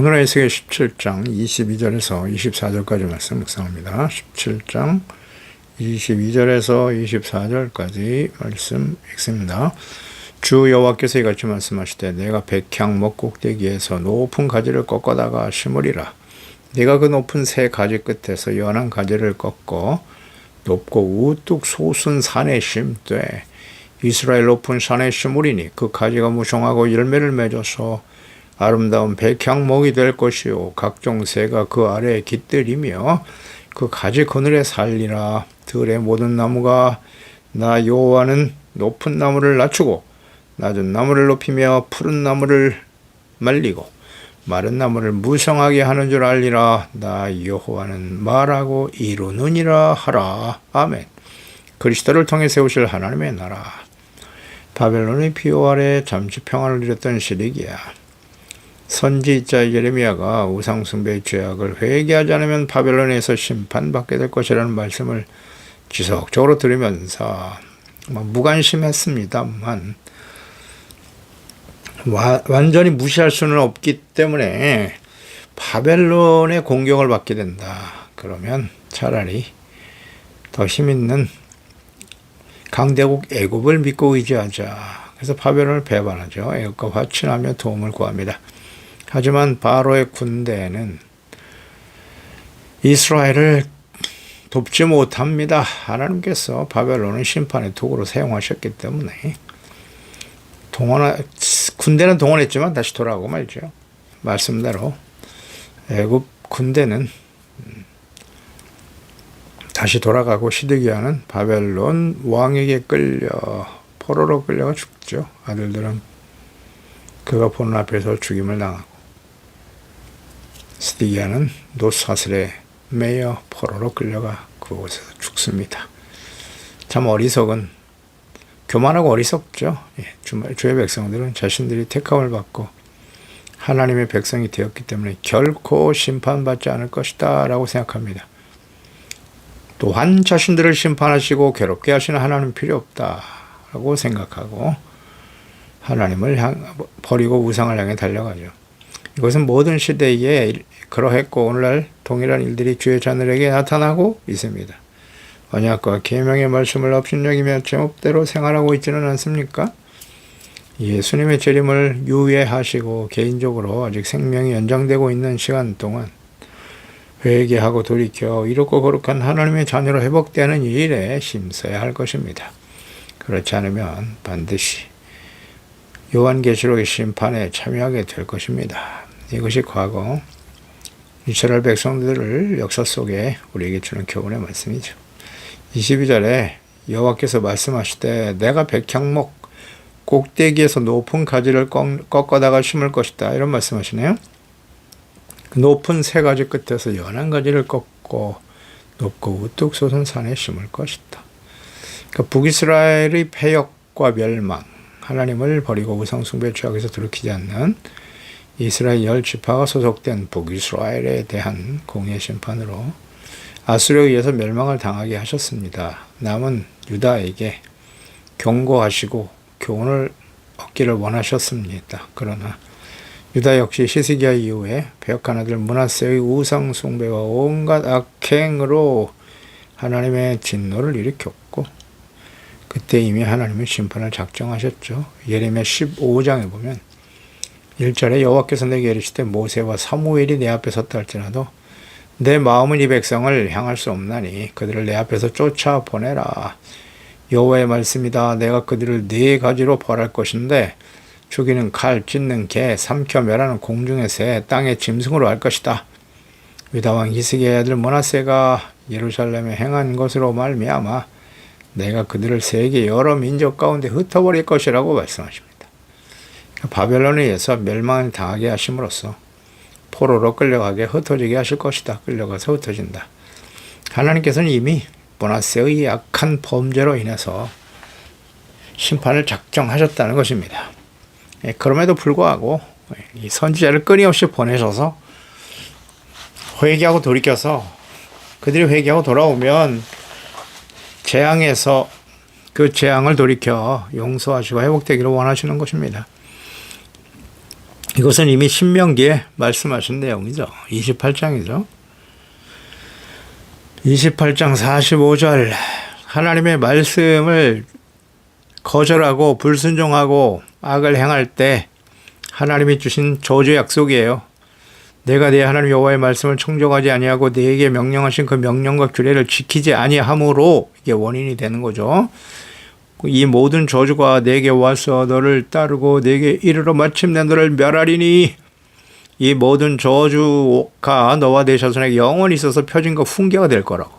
오늘 에스겔 17장 22절에서 24절까지 말씀 묵상합니다. 17장 22절에서 24절까지 말씀 읽습니다. 주 여호와께서 이같이 말씀하시되 내가 백향목 꼭대기에서 높은 가지를 꺾어다가 심으리라. 내가 그 높은 새 가지 끝에서 연한 가지를 꺾어 높고 우뚝 솟은 산에 심되 이스라엘 높은 산에 심으리니 그 가지가 무성하고 열매를 맺어서 아름다운 백향목이 될 것이요 각종 새가 그 아래에 깃들이며 그 가지 그늘에 살리라. 들의 모든 나무가 나 여호와는 높은 나무를 낮추고 낮은 나무를 높이며 푸른 나무를 말리고 마른 나무를 무성하게 하는 줄 알리라. 나 여호와는 말하고 이루느니라 하라. 아멘. 그리스도를 통해 세우실 하나님의 나라. 바벨론의 비호 아래 잠시 평안을 누렸던 시리기야. 선지자 예레미야가 우상숭배의 죄악을 회개하지 않으면 바벨론에서 심판받게 될 것이라는 말씀을 지속적으로 들으면서 무관심했습니다만 완전히 무시할 수는 없기 때문에 바벨론의 공격을 받게 된다. 그러면 차라리 더 힘있는 강대국 애굽을 믿고 의지하자. 그래서 바벨론을 배반하죠. 애굽과 화친하며 도움을 구합니다. 하지만 바로의 군대는 이스라엘을 돕지 못합니다. 하나님께서 바벨론을 심판의 도구로 사용하셨기 때문에 군대는 동원했지만 다시 돌아오고 말죠. 말씀대로 애굽 군대는 다시 돌아가고 시드기야는 바벨론 왕에게 끌려 포로로 끌려가 죽죠. 아들들은 그가 보는 앞에서 죽임을 당하고 시드기야는 노사슬에 매여 포로로 끌려가 그곳에서 죽습니다. 참 어리석은 교만하고 어리석죠. 주의 백성들은 자신들이 택함을 받고 하나님의 백성이 되었기 때문에 결코 심판받지 않을 것이다 라고 생각합니다. 또한 자신들을 심판하시고 괴롭게 하시는 하나님 필요 없다 라고 생각하고 하나님을 버리고 우상을 향해 달려가죠. 이것은 모든 시대에 그러했고 오늘날 동일한 일들이 주의 자녀에게 나타나고 있습니다. 언약과 계명의 말씀을 업신여기며 제멋대로 생활하고 있지는 않습니까? 예수님의 재림을 유예하시고 개인적으로 아직 생명이 연장되고 있는 시간 동안 회개하고 돌이켜 이롭고 거룩한 하나님의 자녀로 회복되는 일에 힘써야 할 것입니다. 그렇지 않으면 반드시 요한계시록의 심판에 참여하게 될 것입니다. 이것이 과거 이스라엘 백성들을 역사 속에 우리에게 주는 교훈의 말씀이죠. 22절에 여호와께서 말씀하시되 내가 백향목 꼭대기에서 높은 가지를 꺾어다가 심을 것이다. 이런 말씀하시네요. 그 높은 새 가지 끝에서 연한 가지를 꺾고 높고 우뚝 솟은 산에 심을 것이다. 그러니까 북이스라엘의 패역과 멸망, 하나님을 버리고 우상숭배 죄악에서 돌이키지 않는 이스라엘 10지파가 소속된 북이스라엘에 대한 공의 심판으로 아수르에 의해서 멸망을 당하게 하셨습니다. 남은 유다에게 경고하시고 교훈을 얻기를 원하셨습니다. 그러나 유다 역시 히스기야 이후에 패역한 아들 므낫세의 우상 숭배와 온갖 악행으로 하나님의 진노를 일으켰고 그때 이미 하나님은 심판을 작정하셨죠. 예레미야 15장에 보면 1절에 여호와께서 내게 이르시되 모세와 사무엘이 내 앞에 섰다 할지라도 내 마음은 이 백성을 향할 수 없나니 그들을 내 앞에서 쫓아보내라. 여호와의 말씀이다. 내가 그들을 네 가지로 벌할 것인데 죽이는 칼, 찢는 개, 삼켜 멸하는 공중의 새, 땅의 짐승으로 할 것이다. 유다왕 히스기야의 아들 므낫세가 예루살렘에 행한 것으로 말미암아 내가 그들을 세계 여러 민족 가운데 흩어버릴 것이라고 말씀하십니다. 바벨론에 의해서 멸망을 당하게 하심으로써 포로로 끌려가게 흩어지게 하실 것이다. 끌려가서 흩어진다. 하나님께서는 이미 므낫세의 악한 범죄로 인해서 심판을 작정하셨다는 것입니다. 그럼에도 불구하고 이 선지자를 끊임없이 보내셔서 회개하고 돌이켜서 그들이 회개하고 돌아오면 재앙에서 그 재앙을 돌이켜 용서하시고 회복되기를 원하시는 것입니다. 이것은 이미 신명기에 말씀하신 내용이죠. 28장이죠. 28장 45절 하나님의 말씀을 거절하고 불순종하고 악을 행할 때 하나님이 주신 저주 약속이에요. 내가 내 하나님 여호와의 말씀을 청종하지 아니하고 네게 명령하신 그 명령과 규례를 지키지 아니함으로 이게 원인이 되는 거죠. 이 모든 저주가 내게 와서 너를 따르고 내게 이르러 마침내 너를 멸하리니 이 모든 저주가 너와 내 자손에게 영원히 있어서 표징과 훈계가 될 거라고.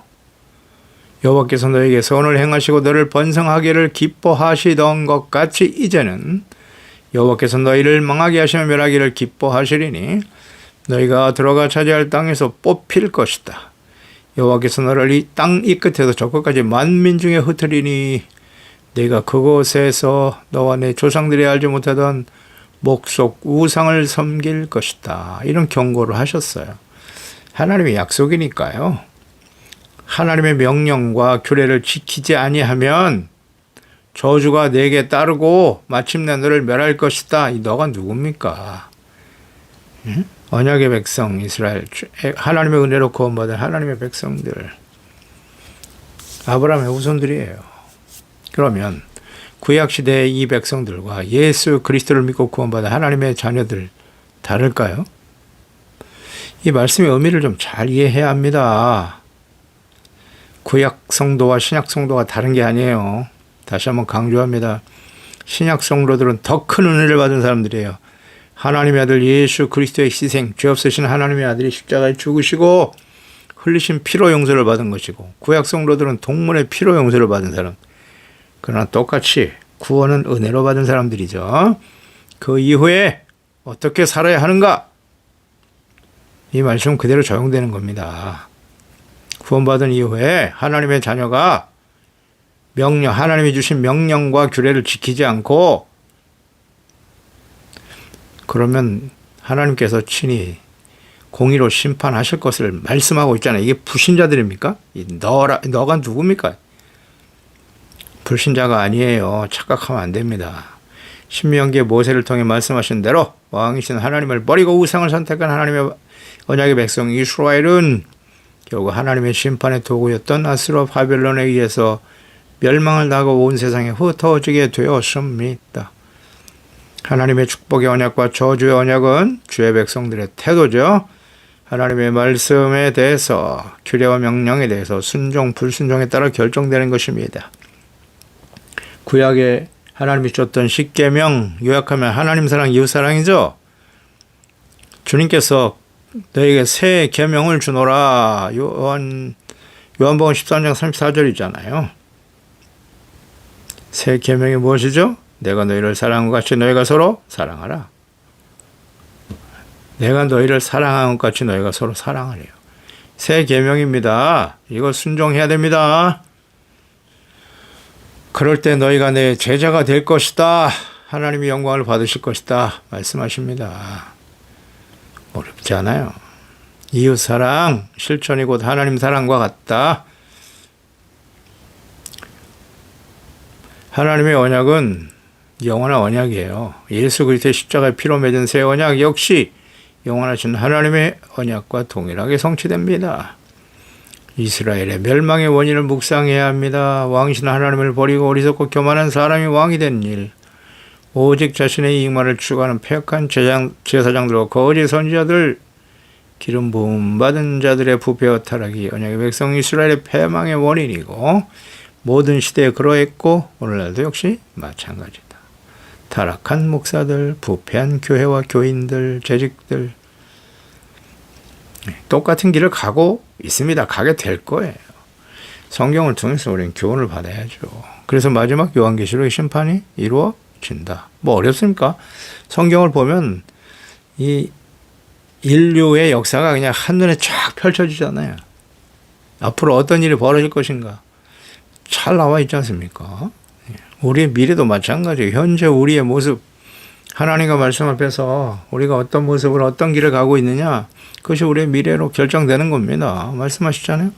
여호와께서 너에게 선을 행하시고 너를 번성하기를 기뻐하시던 것 같이 이제는 여호와께서 너희를 망하게 하시며 멸하기를 기뻐하시리니 너희가 들어가 차지할 땅에서 뽑힐 것이다. 여호와께서 너를 이 땅 이 끝에서 저 끝까지 만민 중에 흩으리니 내가 그곳에서 너와 내 조상들이 알지 못하던 목속 우상을 섬길 것이다. 이런 경고를 하셨어요. 하나님의 약속이니까요. 하나님의 명령과 규례를 지키지 아니하면 저주가 내게 따르고 마침내 너를 멸할 것이다. 이 너가 누굽니까? 응? 언약의 백성 이스라엘, 하나님의 은혜로 구원받은 하나님의 백성들, 아브라함의 후손들이에요. 그러면 구약시대의 이 백성들과 예수 그리스도를 믿고 구원받은 하나님의 자녀들 다를까요? 이 말씀의 의미를 좀 잘 이해해야 합니다. 구약 성도와 신약 성도가 다른 게 아니에요. 다시 한번 강조합니다. 신약 성도들은 더 큰 은혜를 받은 사람들이에요. 하나님의 아들 예수 그리스도의 희생, 죄 없으신 하나님의 아들이 십자가에 죽으시고 흘리신 피로 용서를 받은 것이고, 구약 성도들은 동물의 피로 용서를 받은 사람. 그러나 똑같이 구원은 은혜로 받은 사람들이죠. 그 이후에 어떻게 살아야 하는가? 이 말씀은 그대로 적용되는 겁니다. 구원받은 이후에 하나님의 자녀가 하나님이 주신 명령과 규례를 지키지 않고 그러면 하나님께서 친히 공의로 심판하실 것을 말씀하고 있잖아요. 이게 불신자들입니까? 너가 누굽니까? 불신자가 아니에요. 착각하면 안 됩니다. 신명기에 모세를 통해 말씀하신 대로 왕이신 하나님을 버리고 우상을 선택한 하나님의 언약의 백성 이스라엘은 결국 하나님의 심판의 도구였던 아수르 바벨론에 의해서 멸망을 당하고 온 세상에 흩어지게 되었습니다. 하나님의 축복의 언약과 저주의 언약은 주의 백성들의 태도죠. 하나님의 말씀에 대해서, 규례와 명령에 대해서 순종, 불순종에 따라 결정되는 것입니다. 구약에 하나님이 줬던 십계명, 요약하면 하나님 사랑, 이웃 사랑이죠. 주님께서 너에게 새 계명을 주노라. 요한복음 13장 34절이잖아요. 새 계명이 무엇이죠? 내가 너희를 사랑한 것 같이 너희가 서로 사랑하라. 내가 너희를 사랑한 것 같이 너희가 서로 사랑하래요. 새 계명입니다. 이거 순종해야 됩니다. 그럴 때 너희가 내 제자가 될 것이다. 하나님이 영광을 받으실 것이다. 말씀하십니다. 어렵지 않아요. 이웃 사랑, 실천이 곧 하나님 사랑과 같다. 하나님의 언약은 영원한 언약이에요. 예수 그리스도의 십자가의 피로 맺은 새 언약 역시 영원하신 하나님의 언약과 동일하게 성취됩니다. 이스라엘의 멸망의 원인을 묵상해야 합니다. 왕이신 하나님을 버리고 어리석고 교만한 사람이 왕이 된 일, 오직 자신의 이익만을 추구하는 패역한 제사장들과 거짓 선지자들, 기름 부음 받은 자들의 부패와 타락이 언약의 백성 이스라엘의 패망의 원인이고 모든 시대에 그러했고 오늘날도 역시 마찬가지다. 타락한 목사들, 부패한 교회와 교인들, 재직들 똑같은 길을 가고 있습니다. 가게 될 거예요. 성경을 통해서 우리는 교훈을 받아야죠. 그래서 마지막 요한계시록의 심판이 이루어진다. 뭐 어렵습니까? 성경을 보면 이 인류의 역사가 그냥 한눈에 쫙 펼쳐지잖아요. 앞으로 어떤 일이 벌어질 것인가 잘 나와 있지 않습니까? 우리의 미래도 마찬가지예요. 현재 우리의 모습, 하나님과 말씀 앞에서 우리가 어떤 모습으로 어떤 길을 가고 있느냐, 그것이 우리의 미래로 결정되는 겁니다. 말씀하시잖아요.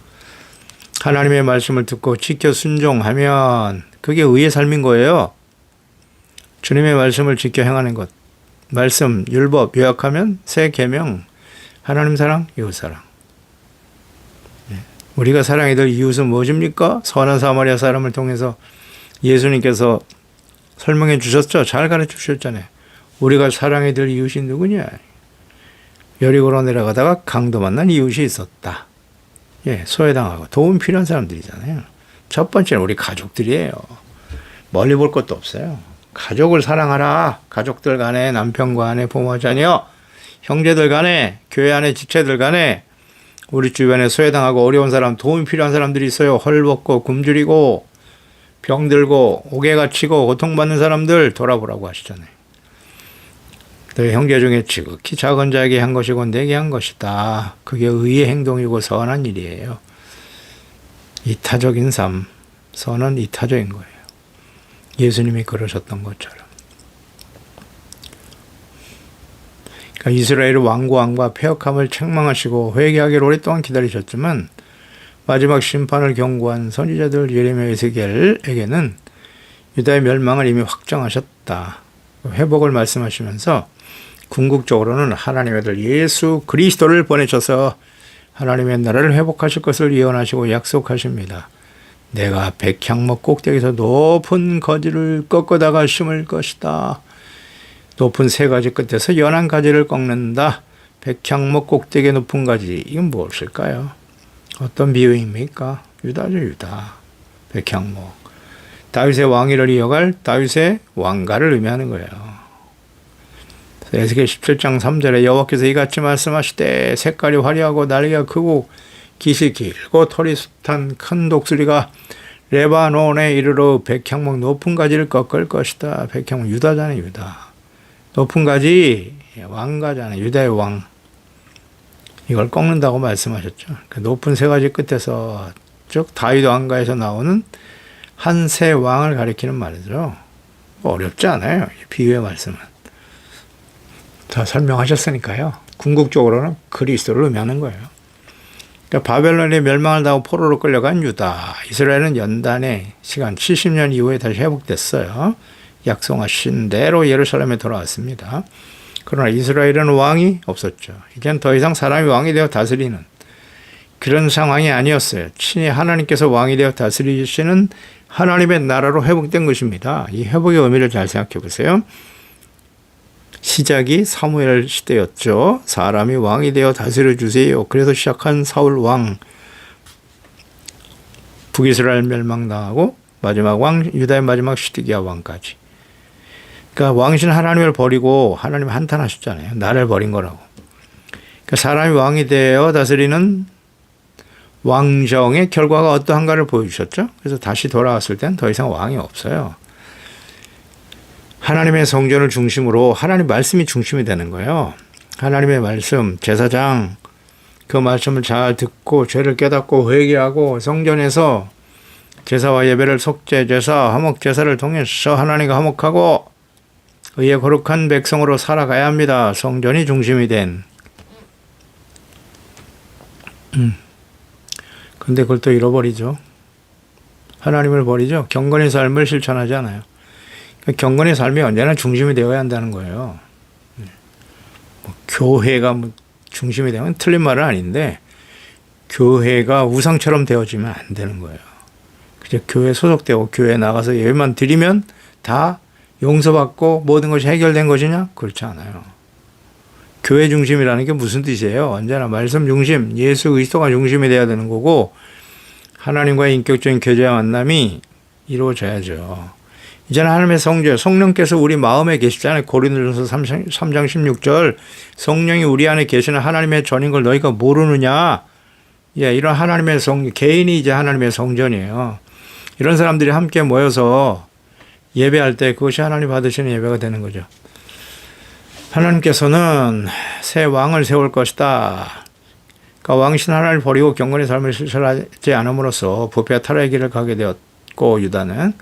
하나님의 말씀을 듣고 지켜 순종하면 그게 의의 삶인 거예요. 주님의 말씀을 지켜 행하는 것, 말씀, 율법 요약하면 새 계명, 하나님 사랑, 이웃 사랑. 우리가 사랑해야 될 이웃은 무엇입니까? 선한 사마리아 사람을 통해서 예수님께서 설명해 주셨죠. 잘 가르쳐 주셨잖아요. 우리가 사랑해야 될 이웃이 누구냐? 여리고로 내려가다가 강도 만난 이웃이 있었다. 예, 소외당하고 도움 필요한 사람들이잖아요. 첫 번째는 우리 가족들이에요. 멀리 볼 것도 없어요. 가족을 사랑하라. 가족들 간에, 남편과 아내, 부모, 자녀, 형제들 간에, 교회 안에 지체들 간에, 우리 주변에 소외당하고 어려운 사람, 도움이 필요한 사람들이 있어요. 헐벗고 굶주리고 병들고 옥에 갇히고 고통받는 사람들 돌아보라고 하시잖아요. 너희 형제 중에 지극히 작은 자에게 한 것이고 내게 한 것이다. 그게 의의 행동이고 선한 일이에요. 이타적인 삶, 선은 이타적인 거예요. 예수님이 그러셨던 것처럼. 그러니까 이스라엘 왕과 폐역함을 책망하시고 회개하기를 오랫동안 기다리셨지만 마지막 심판을 경고한 선지자들 예레미야, 에스겔에게는 유다의 멸망을 이미 확정하셨다. 회복을 말씀하시면서 궁극적으로는 하나님의 아들 예수 그리스도를 보내셔서 하나님의 나라를 회복하실 것을 예언하시고 약속하십니다. 내가 백향목 꼭대기에서 높은 거지를 꺾어다가 심을 것이다. 높은 세 가지 끝에서 연한 가지를 꺾는다. 백향목 꼭대기의 높은 가지. 이건 무엇일까요? 어떤 비유입니까? 유다죠, 유다. 백향목. 다윗의 왕위를 이어갈 다윗의 왕가를 의미하는 거예요. 에스겔 17장 3절에 여호와께서 이같이 말씀하시되 색깔이 화려하고 날개가 크고 깃이 길고 털이 숱한 큰 독수리가 레바논에 이르러 백향목 높은 가지를 꺾을 것이다. 백향목 유다잖아요, 유다. 높은 가지 왕가잖아요. 유다의 왕. 이걸 꺾는다고 말씀하셨죠. 그 높은 세 가지 끝에서 즉 다윗 왕가에서 나오는 한 세 왕을 가리키는 말이죠. 어렵지 않아요. 비유의 말씀은. 다 설명하셨으니까요. 궁극적으로는 그리스도를 의미하는 거예요. 그러니까 바벨론의 멸망을 당하고 포로로 끌려간 유다. 이스라엘은 연단의 시간 70년 이후에 다시 회복됐어요. 약속하신 대로 예루살렘에 돌아왔습니다. 그러나 이스라엘은 왕이 없었죠. 이제는 더 이상 사람이 왕이 되어 다스리는 그런 상황이 아니었어요. 친히 하나님께서 왕이 되어 다스리시는 하나님의 나라로 회복된 것입니다. 이 회복의 의미를 잘 생각해 보세요. 시작이 사무엘 시대였죠. 사람이 왕이 되어 다스려 주세요. 그래서 시작한 사울 왕. 북이스라엘 멸망당하고 마지막 왕, 유다의 마지막 시드기야 왕까지. 그러니까 왕이신 하나님을 버리고 하나님 한탄하셨잖아요. 나를 버린 거라고. 그러니까 사람이 왕이 되어 다스리는 왕정의 결과가 어떠한가를 보여주셨죠. 그래서 다시 돌아왔을 땐 더 이상 왕이 없어요. 하나님의 성전을 중심으로 하나님 말씀이 중심이 되는 거예요. 하나님의 말씀, 제사장 그 말씀을 잘 듣고 죄를 깨닫고 회개하고 성전에서 제사와 예배를 속죄제사, 화목제사를 통해서 하나님과 화목하고 의의 거룩한 백성으로 살아가야 합니다. 성전이 중심이 된. 근데 그걸 또 잃어버리죠. 하나님을 버리죠. 경건의 삶을 실천하지 않아요. 경건의 삶이 언제나 중심이 되어야 한다는 거예요. 교회가 중심이 되면 틀린 말은 아닌데 교회가 우상처럼 되어지면 안 되는 거예요. 그저 교회 소속되고 교회에 나가서 예배만 드리면 다 용서받고 모든 것이 해결된 것이냐? 그렇지 않아요. 교회 중심이라는 게 무슨 뜻이에요? 언제나 말씀 중심, 예수 그리스도가 중심이 되어야 되는 거고 하나님과의 인격적인 교제와 만남이 이루어져야죠. 이제는 하나님의 성전, 성령께서 우리 마음에 계시잖아요. 고린도전서 3장 16절 성령이 우리 안에 계시는 하나님의 전인 걸 너희가 모르느냐. 예, 이런 하나님의 개인이 이제 하나님의 성전이에요. 이런 사람들이 함께 모여서 예배할 때 그것이 하나님 받으시는 예배가 되는 거죠. 하나님께서는 새 왕을 세울 것이다. 그러니까 왕신 하나님을 버리고 경건의 삶을 실천하지 않음으로써 부패와 타락의 길을 가게 되었고 유다는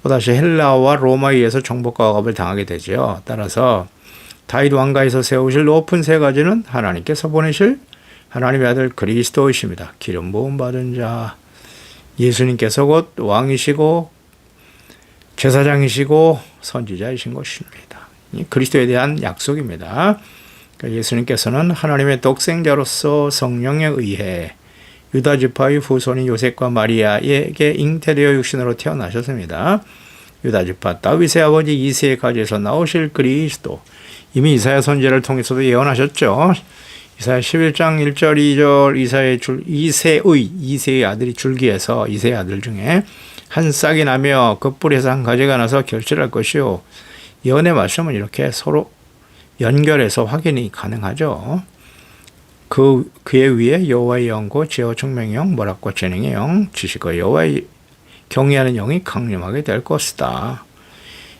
또다시 헬라와 로마에 의해서 정복과 억압을 당하게 되죠. 따라서 다윗 왕가에서 세우실 높은 세 가지는 하나님께서 보내실 하나님의 아들 그리스도이십니다. 기름 부음 받은 자 예수님께서 곧 왕이시고 제사장이시고 선지자이신 것입니다. 그리스도에 대한 약속입니다. 그러니까 예수님께서는 하나님의 독생자로서 성령에 의해 유다 지파의 후손인 요셉과 마리아에게 잉태되어 육신으로 태어나셨습니다. 유다 지파 다윗의 아버지 이새의 가지에서 나오실 그리스도, 이미 이사야 선지자를 통해서도 예언하셨죠. 이사야 11장 1절 2절 이새의 아들이 줄기에서 이새의 아들 중에 한 싹이 나며 그 뿌리에서 한 가지가 나서 결실할 것이요. 예언의 말씀은 이렇게 서로 연결해서 확인이 가능하죠. 그의 위에 여호와의 영과 지혜와 총명의 영, 모략과 재능의 영, 지식과 여호와의 경외하는 영이 강림하게 될 것이다.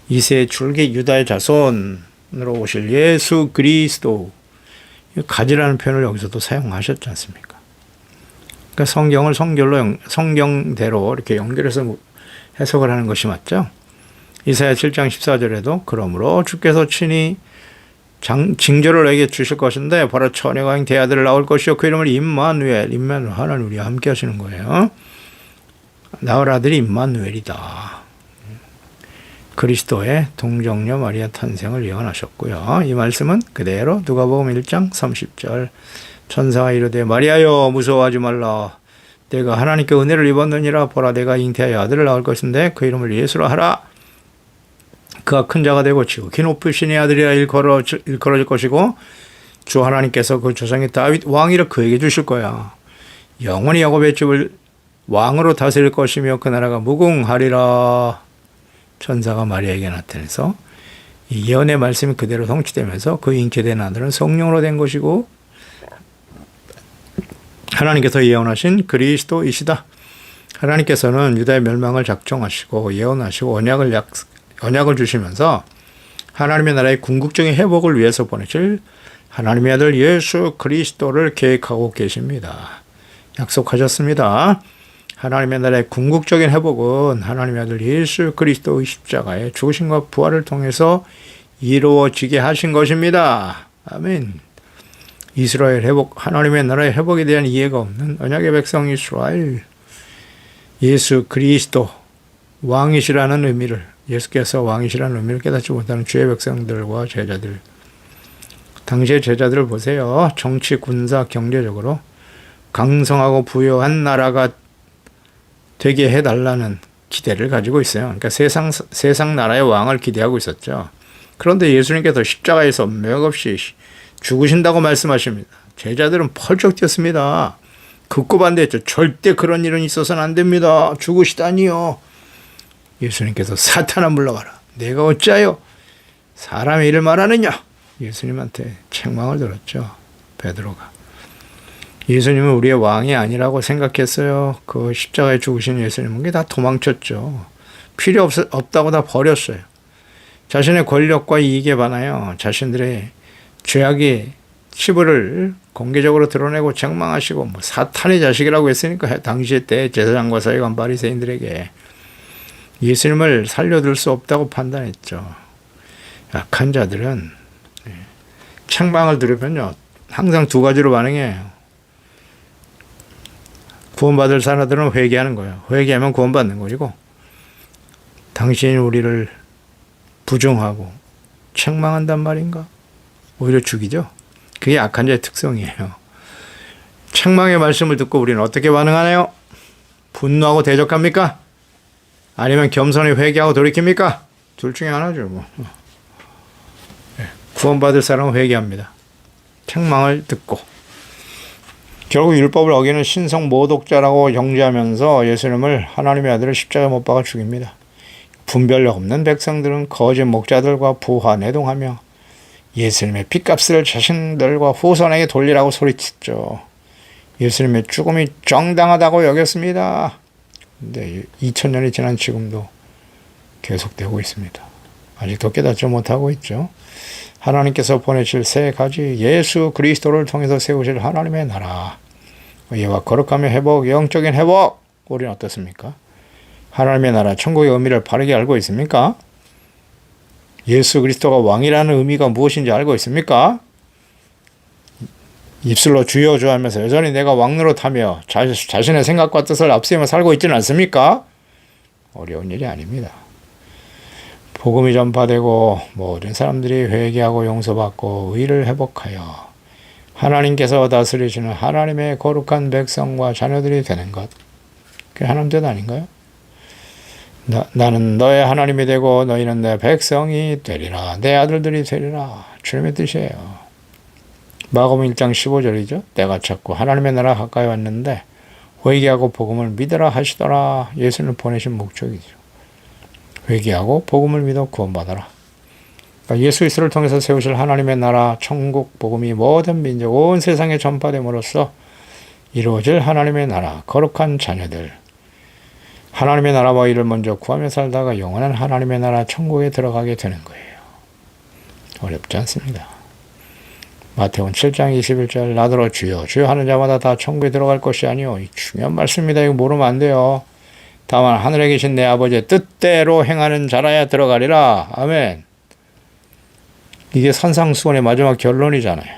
이새의 줄기 유다의 자손으로 오실 예수 그리스도, 가지라는 표현을 여기서도 사용하셨지 않습니까? 그러니까 성경을 성경대로 이렇게 연결해서 해석을 하는 것이 맞죠? 이사야 7장 14절에도 그러므로 주께서 친히 징조를 너에게 주실 것인데 바로 천의 왕 대아들을 낳을 것이요 그 이름을 임마누엘, 하나님 우리와 함께 하시는 거예요. 낳을 아들이 임마누엘이다. 그리스도의 동정녀 마리아 탄생을 예언하셨고요. 이 말씀은 그대로 누가복음 1장 30절 천사가 이르되 마리아여 무서워하지 말라. 내가 하나님께 은혜를 입었느니라. 보라 내가 잉태하여 아들을 낳을 것인데 그 이름을 예수라 하라. 그가 큰 자가 되고 지극히 높으신 이 아들이라 일컬어질 것이고 주 하나님께서 그 조상의 다윗 왕위를 그에게 주실 거야. 영원히 야곱의 집을 왕으로 다스릴 것이며 그 나라가 무궁하리라. 천사가 마리아에게 나타내서 이 예언의 말씀이 그대로 성취되면서 그 잉태된 아들은 성령으로 된 것이고 하나님께서 예언하신 그리스도이시다. 하나님께서는 유다의 멸망을 작정하시고 예언하시고 언약을 주시면서 하나님의 나라의 궁극적인 회복을 위해서 보내실 하나님의 아들 예수 그리스도를 계획하고 계십니다. 약속하셨습니다. 하나님의 나라의 궁극적인 회복은 하나님의 아들 예수 그리스도의 십자가의 죽으심과 부활을 통해서 이루어지게 하신 것입니다. 아멘. 이스라엘 회복, 하나님의 나라의 회복에 대한 이해가 없는 언약의 백성 이스라엘, 예수 그리스도 왕이시라는 의미를, 예수께서 왕이시라는 의미를 깨닫지 못하는 주의 백성들과 제자들, 당시의 제자들을 보세요. 정치, 군사, 경제적으로 강성하고 부유한 나라가 되게 해달라는 기대를 가지고 있어요. 그러니까 세상 나라의 왕을 기대하고 있었죠. 그런데 예수님께서 십자가에서 맥없이 죽으신다고 말씀하십니다. 제자들은 펄쩍 뛰었습니다. 극구 반대했죠. 절대 그런 일은 있어서는 안 됩니다. 죽으시다니요. 예수님께서 사탄아 물러가라. 내가 어찌하여 사람의 일을 말하느냐. 예수님한테 책망을 들었죠. 베드로가. 예수님은 우리의 왕이 아니라고 생각했어요. 그 십자가에 죽으신 예수님은 그게 다 도망쳤죠. 필요 없다고 다 버렸어요. 자신의 권력과 이익에 반하여 자신들의 죄악의 치부를 공개적으로 드러내고 책망하시고 뭐 사탄의 자식이라고 했으니까 당시에 때 제사장과 서기관 바리새인들에게 예수님을 살려둘 수 없다고 판단했죠. 약한 자들은 책망을 들으면요 항상 두 가지로 반응해요. 구원받을 사람들은 회개하는 거예요. 회개하면 구원받는 것이고 당신이 우리를 부정하고 책망한단 말인가? 오히려 죽이죠. 그게 악한 자의 특성이에요. 책망의 말씀을 듣고 우리는 어떻게 반응하나요? 분노하고 대적합니까? 아니면 겸손히 회개하고 돌이킵니까? 둘 중에 하나죠. 뭐. 구원받을 사람은 회개합니다. 책망을 듣고. 결국 율법을 어기는 신성 모독자라고 정죄하면서 예수님을 하나님의 아들을 십자가에 못 박아 죽입니다. 분별 없는 백성들은 거짓 목자들과 부하 내동하며 예수님의 핏값을 자신들과 후손에게 돌리라고 소리쳤죠. 예수님의 죽음이 정당하다고 여겼습니다. 근데 2000년이 지난 지금도 계속되고 있습니다. 아직도 깨닫지 못하고 있죠. 하나님께서 보내실 세 가지 예수 그리스도를 통해서 세우실 하나님의 나라, 의와 거룩함의 회복, 영적인 회복. 우리는 어떻습니까? 하나님의 나라, 천국의 의미를 바르게 알고 있습니까? 예수 그리스도가 왕이라는 의미가 무엇인지 알고 있습니까? 입술로 주여 주여 하면서 여전히 내가 왕 노릇하며 자신의 생각과 뜻을 앞세우며 살고 있지는 않습니까? 어려운 일이 아닙니다. 복음이 전파되고 모든 사람들이 회개하고 용서받고 의를 회복하여 하나님께서 다스리시는 하나님의 거룩한 백성과 자녀들이 되는 것. 그게 하나님 뜻 아닌가요? 나는 너의 하나님이 되고 너희는 내 백성이 되리라. 내 아들들이 되리라. 주님의 뜻이에요. 마가복음 1장 15절이죠. 때가 찼고 하나님의 나라 가까이 왔는데 회개하고 복음을 믿으라 하시더라. 예수를 보내신 목적이죠. 회개하고 복음을 믿어 구원받아라. 그러니까 예수 그리스도를 통해서 세우실 하나님의 나라 천국 복음이 모든 민족 온 세상에 전파됨으로써 이루어질 하나님의 나라 거룩한 자녀들, 하나님의 나라와 일을 먼저 구하며 살다가 영원한 하나님의 나라 천국에 들어가게 되는 거예요. 어렵지 않습니다. 마태복음 7장 21절 나더러 주여 주여 하는 자마다 다 천국에 들어갈 것이 아니요. 이 중요한 말씀입니다. 이거 모르면 안 돼요. 다만 하늘에 계신 내 아버지의 뜻대로 행하는 자라야 들어가리라. 아멘. 이게 산상수훈의 마지막 결론이잖아요.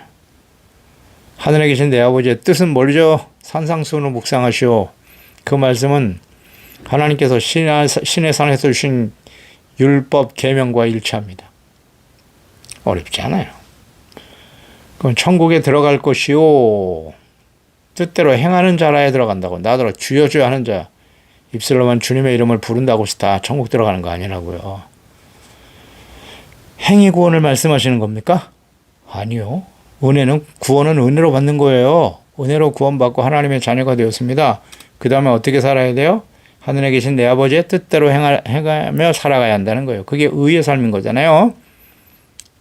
하늘에 계신 내 아버지의 뜻은 뭘죠? 산상수훈을 묵상하시오. 그 말씀은 하나님께서 신의 산에서 주신 율법 계명과 일치합니다. 어렵지 않아요. 그럼 천국에 들어갈 것이요. 뜻대로 행하는 자라에 들어간다고. 나더러 주여 주여 하는 자. 입술로만 주님의 이름을 부른다고 해서 다 천국 들어가는 거 아니라고요. 행위 구원을 말씀하시는 겁니까? 아니요. 구원은 은혜로 받는 거예요. 은혜로 구원받고 하나님의 자녀가 되었습니다. 그 다음에 어떻게 살아야 돼요? 하늘에 계신 내 아버지의 뜻대로 행하며 살아가야 한다는 거예요. 그게 의의 삶인 거잖아요.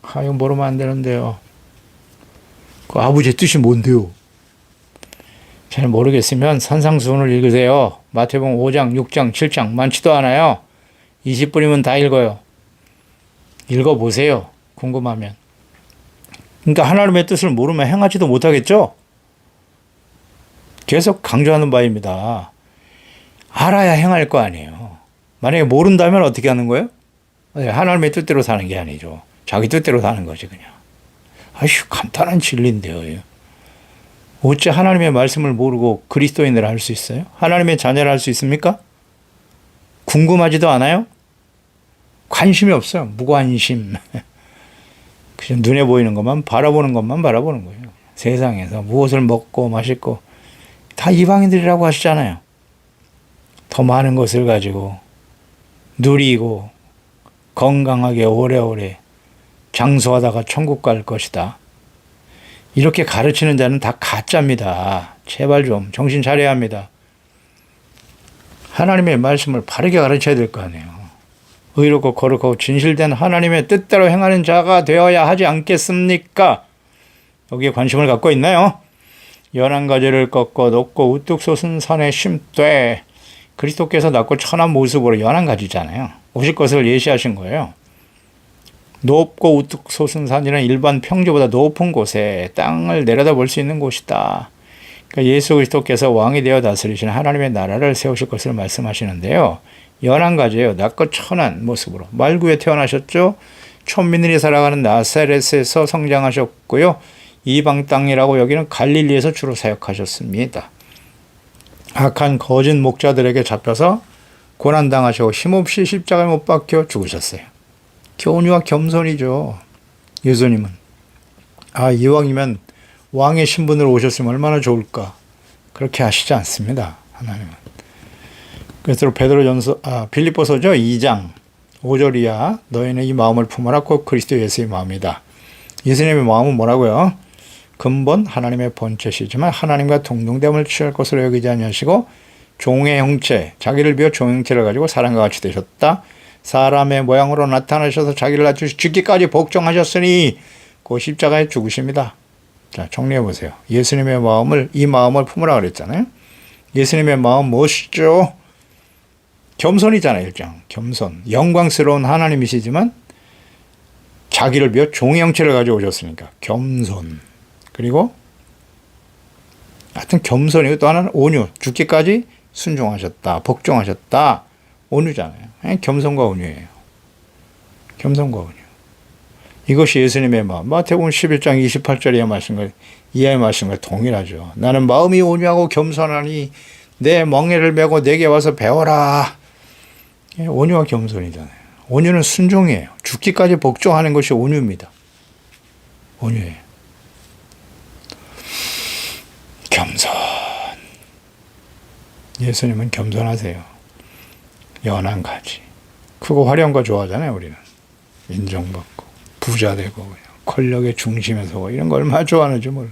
이거 모르면 안 되는데요. 그 아버지의 뜻이 뭔데요? 잘 모르겠으면 산상수훈을 읽으세요. 마태복음 5장, 6장, 7장 많지도 않아요. 20분이면 다 읽어요. 읽어보세요. 궁금하면. 그러니까 하나님의 뜻을 모르면 행하지도 못하겠죠? 계속 강조하는 바입니다. 알아야 행할 거 아니에요. 만약에 모른다면 어떻게 하는 거예요? 하나님의 뜻대로 사는 게 아니죠. 자기 뜻대로 사는 거지 그냥. 간단한 진리인데요. 어째 하나님의 말씀을 모르고 그리스도인을 할 수 있어요? 하나님의 자녀를 할 수 있습니까? 궁금하지도 않아요? 관심이 없어요. 무관심. 그냥 눈에 보이는 것만 바라보는 거예요. 세상에서 무엇을 먹고 마시고 다 이방인들이라고 하시잖아요. 더 많은 것을 가지고 누리고 건강하게 오래오래 장수하다가 천국 갈 것이다. 이렇게 가르치는 자는 다 가짜입니다. 제발 좀 정신 차려야 합니다. 하나님의 말씀을 바르게 가르쳐야 될 거 아니에요. 의롭고 거룩하고 진실된 하나님의 뜻대로 행하는 자가 되어야 하지 않겠습니까? 여기에 관심을 갖고 있나요? 연한 가지를 꺾고 높고 우뚝 솟은 산에 심되. 그리스도께서 낮고 천한 모습으로 연한 가지잖아요. 오실 것을 예시하신 거예요. 높고 우뚝 솟은 산이란 일반 평지보다 높은 곳에 땅을 내려다볼 수 있는 곳이다. 그러니까 예수 그리스도께서 왕이 되어 다스리시는 하나님의 나라를 세우실 것을 말씀하시는데요. 연한 가지예요. 낮고 천한 모습으로. 말구에 태어나셨죠. 천민들이 살아가는 나사렛에서 성장하셨고요. 이방 땅이라고 여기는 갈릴리에서 주로 사역하셨습니다. 악한 거짓 목자들에게 잡혀서 고난당하시고 힘없이 십자가에 못 박혀 죽으셨어요. 교훈과 겸손이죠. 예수님은. 이왕이면 왕의 신분으로 오셨으면 얼마나 좋을까. 그렇게 하시지 않습니다. 하나님은. 그래서 빌립보서죠. 2장 5절이야. 너희는 이 마음을 품어라. 곧 그리스도 예수의 마음이다. 예수님의 마음은 뭐라고요? 근본 하나님의 본체시지만 하나님과 동등됨을 취할 것으로 여기지 아니하시고 종의 형체, 자기를 비워 종의 형체를 가지고 사람과 같이 되셨다. 사람의 모양으로 나타나셔서 자기를 낮추시 죽기까지 복종하셨으니 그 십자가에 죽으십니다. 자, 정리해 보세요. 예수님의 이 마음을 품으라 그랬잖아요. 예수님의 마음 무엇이죠? 겸손이잖아요. 1장. 겸손. 영광스러운 하나님이시지만 자기를 비워 종의 형체를 가지고 오셨으니까 겸손. 그리고 하여튼 겸손이고 또 하나는 온유. 죽기까지 순종하셨다. 복종하셨다. 온유잖아요. 겸손과 온유예요. 겸손과 온유. 이것이 예수님의 마음. 마태복음 11장 28절의 이하의 말씀과 동일하죠. 나는 마음이 온유하고 겸손하니 내 멍에를 메고 내게 와서 배워라. 온유와 겸손이잖아요. 온유는 순종이에요. 죽기까지 복종하는 것이 온유입니다. 온유예요. 겸손. 예수님은 겸손하세요. 연한 가지. 크고 화려한 거 좋아하잖아요, 우리는. 인정받고, 부자 되고, 권력의 중심에 서고, 이런 거 얼마나 좋아하는지 몰라.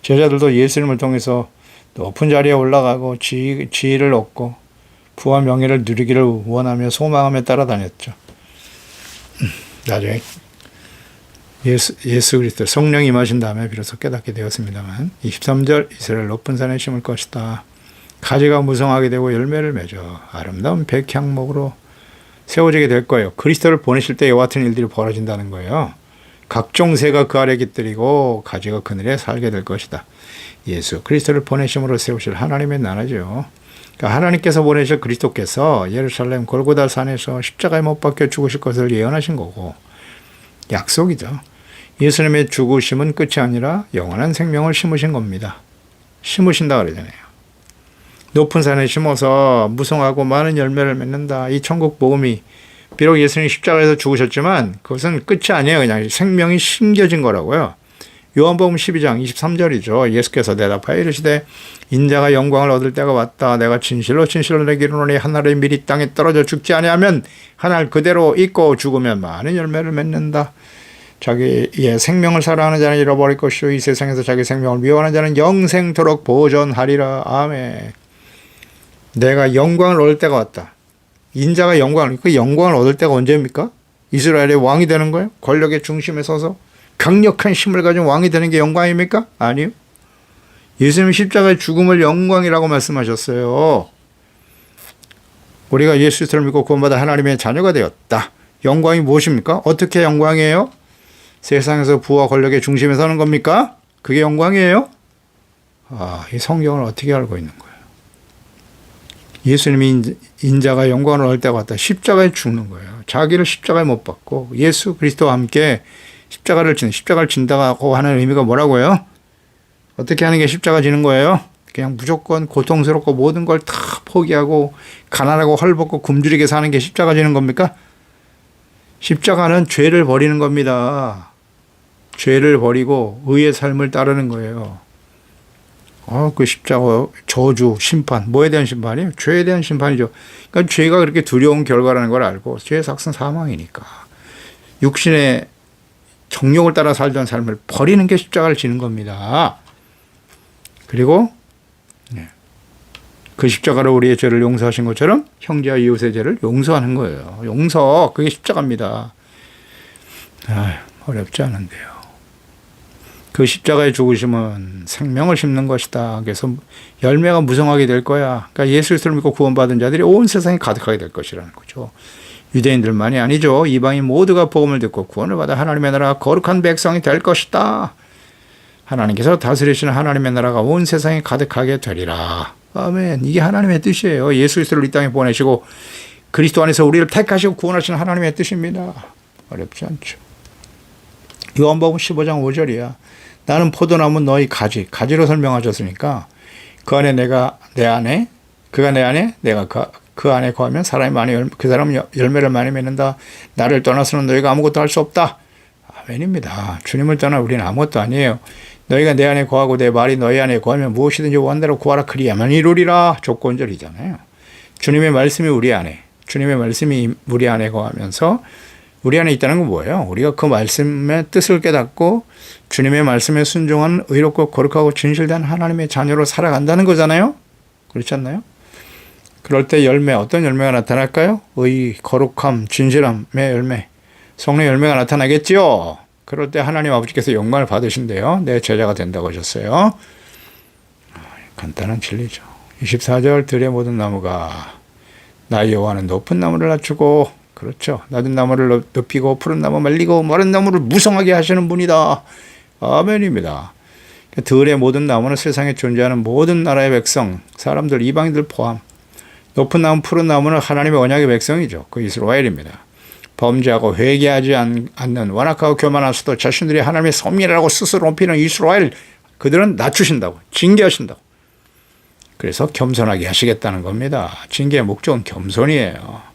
제자들도 예수님을 통해서 높은 자리에 올라가고, 지위를 얻고, 부와 명예를 누리기를 원하며 소망하며 따라다녔죠. 나중에 예수 그리스도 성령이 임하신 다음에 비로소 깨닫게 되었습니다만 23절 이스라엘 높은 산에 심을 것이다. 가지가 무성하게 되고 열매를 맺어 아름다운 백향목으로 세워지게 될 거예요. 그리스도를 보내실 때 이와 같은 일들이 벌어진다는 거예요. 각종 새가 그 아래 깃들이고 가지가 그늘에 살게 될 것이다. 예수 그리스도를 보내심으로 세우실 하나님의 나라죠. 그러니까 하나님께서 보내실 그리스도께서 예루살렘 골고다 산에서 십자가에 못 박혀 죽으실 것을 예언하신 거고 약속이죠. 예수님의 죽으심은 끝이 아니라 영원한 생명을 심으신 겁니다. 심으신다 그러잖아요. 높은 산에 심어서 무성하고 많은 열매를 맺는다. 이 천국 복음이 비록 예수님이 십자가에서 죽으셨지만 그것은 끝이 아니에요. 그냥 생명이 심겨진 거라고요. 요한복음 12장 23절이죠. 예수께서 대답하여 이르시되 인자가 영광을 얻을 때가 왔다. 내가 진실로 진실로 내게 이르노니 한 알의 밀이 땅에 떨어져 죽지 아니하면 한 알 그대로 있고 죽으면 많은 열매를 맺는다. 자기의 생명을 사랑하는 자는 잃어버릴 것이요 이 세상에서 자기 생명을 미워하는 자는 영생토록 보존하리라. 아멘. 내가 영광을 얻을 때가 왔다. 인자가 그 영광을 얻을 때가 언제입니까? 이스라엘의 왕이 되는 거예요? 권력의 중심에 서서 강력한 힘을 가진 왕이 되는 게 영광입니까? 아니요. 예수님 십자가의 죽음을 영광이라고 말씀하셨어요. 우리가 예수 그리스도를 믿고 구원받아 하나님의 자녀가 되었다. 영광이 무엇입니까? 어떻게 영광이에요? 세상에서 부와 권력의 중심에 서는 겁니까? 그게 영광이에요? 이 성경을 어떻게 알고 있는 거예요? 예수님이 인자가 영광을 얻을 때가 왔다. 십자가에 죽는 거예요. 자기를 십자가에 못 박고 예수 그리스도와 함께 십자가를 진다고 하는 의미가 뭐라고요? 어떻게 하는 게 십자가 지는 거예요? 그냥 무조건 고통스럽고 모든 걸 다 포기하고 가난하고 헐벗고 굶주리게 사는 게 십자가 지는 겁니까? 십자가는 죄를 버리는 겁니다. 죄를 버리고 의의 삶을 따르는 거예요. 그 십자가 저주, 심판, 뭐에 대한 심판이에요? 죄에 대한 심판이죠. 그러니까 죄가 그렇게 두려운 결과라는 걸 알고 죄의 삭은 사망이니까 육신의 정욕을 따라 살던 삶을 버리는 게 십자가를 지는 겁니다. 그리고 그 십자가로 우리의 죄를 용서하신 것처럼 형제와 이웃의 죄를 용서하는 거예요. 용서, 그게 십자가입니다. 어렵지 않은데요. 그 십자가의 죽으심은 생명을 심는 것이다. 그래서 열매가 무성하게 될 거야. 그러니까 예수 그리스도를 믿고 구원받은 자들이 온 세상에 가득하게 될 것이라는 거죠. 유대인들만이 아니죠. 이방인 모두가 복음을 듣고 구원을 받아 하나님의 나라가 거룩한 백성이 될 것이다. 하나님께서 다스리시는 하나님의 나라가 온 세상에 가득하게 되리라. 아멘. 이게 하나님의 뜻이에요. 예수 그리스도를 이 땅에 보내시고 그리스도 안에서 우리를 택하시고 구원하시는 하나님의 뜻입니다. 어렵지 않죠. 요한복음 15장 5절이야. 나는 포도나무 너희 가지로 설명하셨으니까 그 안에 내 안에 그가 내 안에 내가 그 안에 거하면 그 사람은 열매를 많이 맺는다. 나를 떠나서는 너희가 아무것도 할 수 없다. 아멘입니다. 주님을 떠나 우리는 아무것도 아니에요. 너희가 내 안에 거하고 내 말이 너희 안에 거하면 무엇이든지 원대로 구하라 그리하면 이루리라. 조건절이잖아요. 주님의 말씀이 우리 안에 거하면서 우리 안에 있다는 건 뭐예요? 우리가 그 말씀의 뜻을 깨닫고 주님의 말씀에 순종한 의롭고 거룩하고 진실된 하나님의 자녀로 살아간다는 거잖아요. 그렇지 않나요? 그럴 때 어떤 열매가 나타날까요? 의, 거룩함, 진실함의 열매, 성령의 열매가 나타나겠지요. 그럴 때 하나님 아버지께서 영광을 받으신대요. 내 제자가 된다고 하셨어요. 간단한 진리죠. 24절 들의 모든 나무가 나 여호와는 높은 나무를 낮추고 그렇죠. 낮은 나무를 높이고 푸른 나무 말리고 마른 나무를 무성하게 하시는 분이다. 아멘입니다. 들의 모든 나무는 세상에 존재하는 모든 나라의 백성, 사람들, 이방인들 포함. 높은 나무, 푸른 나무는 하나님의 언약의 백성이죠. 그 이스라엘입니다. 범죄하고 회개하지 않는 완악하고 교만한 수도 자신들이 하나님의 섭리라고 스스로 높이는 이스라엘, 그들은 낮추신다고, 징계하신다고. 그래서 겸손하게 하시겠다는 겁니다. 징계의 목적은 겸손이에요.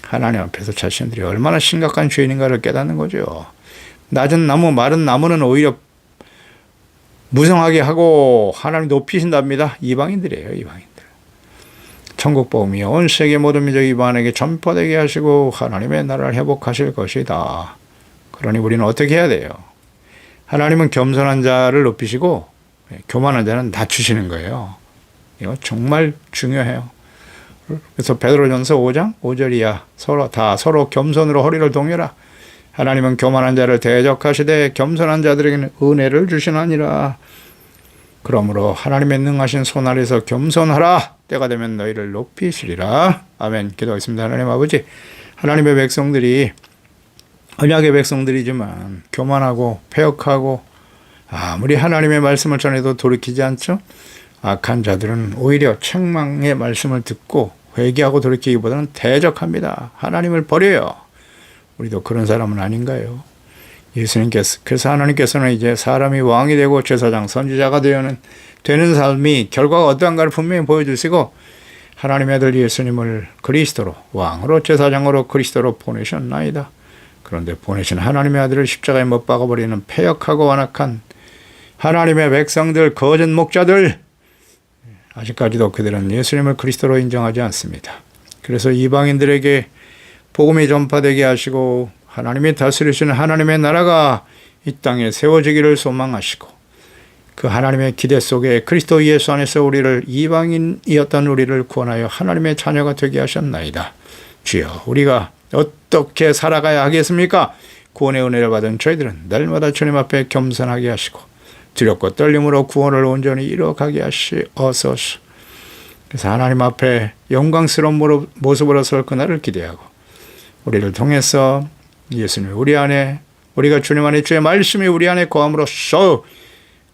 하나님 앞에서 자신들이 얼마나 심각한 죄인인가를 깨닫는 거죠. 낮은 나무, 마른 나무는 오히려 무성하게 하고 하나님 높이신답니다. 이방인들이에요, 이방인들. 천국 복음이 온 세계 모든 민족 이방인에게 전파되게 하시고 하나님의 나라를 회복하실 것이다. 그러니 우리는 어떻게 해야 돼요? 하나님은 겸손한 자를 높이시고 교만한 자는 낮추시는 거예요. 이거 정말 중요해요. 그래서 베드로전서 5장 5절이야. 서로 겸손으로 허리를 동여라. 하나님은 교만한 자를 대적하시되 겸손한 자들에게는 은혜를 주시나니라. 그러므로 하나님의 능하신 손 아래서 겸손하라. 때가 되면 너희를 높이시리라. 아멘. 기도하겠습니다. 하나님 아버지, 하나님의 백성들이 언약의 백성들이지만 교만하고 패역하고 아무리 하나님의 말씀을 전해도 돌이키지 않죠. 악한 자들은 오히려 책망의 말씀을 듣고 회개하고 돌이키기보다는 대적합니다. 하나님을 버려요. 우리도 그런 사람은 아닌가요? 그래서 하나님께서는 이제 사람이 왕이 되고 제사장, 선지자가 되는 삶이 결과가 어떠한가를 분명히 보여주시고 하나님의 아들 예수님을 그리스도로, 왕으로, 제사장으로, 그리스도로 보내셨나이다. 그런데 보내신 하나님의 아들을 십자가에 못 박아버리는 패역하고 완악한 하나님의 백성들, 거짓 목자들, 아직까지도 그들은 예수님을 그리스도로 인정하지 않습니다. 그래서 이방인들에게 복음이 전파되게 하시고 하나님이 다스리시는 하나님의 나라가 이 땅에 세워지기를 소망하시고 그 하나님의 기대 속에 그리스도 예수 안에서 우리를 이방인이었던 우리를 구원하여 하나님의 자녀가 되게 하셨나이다. 주여, 우리가 어떻게 살아가야 하겠습니까? 구원의 은혜를 받은 저희들은 날마다 주님 앞에 겸손하게 하시고 두렵고 떨림으로 구원을 온전히 이뤄가게 하시옵소서. 그래서 하나님 앞에 영광스러운 모습으로 설 그날을 기대하고 우리를 통해서 예수님 우리 안에, 우리가 주님 안에 주의 말씀이 우리 안에 거함으로써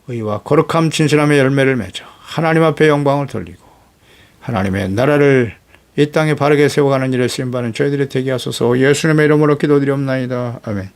의와 거룩함 진실함의 열매를 맺어 하나님 앞에 영광을 돌리고 하나님의 나라를 이 땅에 바르게 세워가는 일에 쓰임받는 저희들이 되게 하소서. 예수님의 이름으로 기도드리옵나이다. 아멘.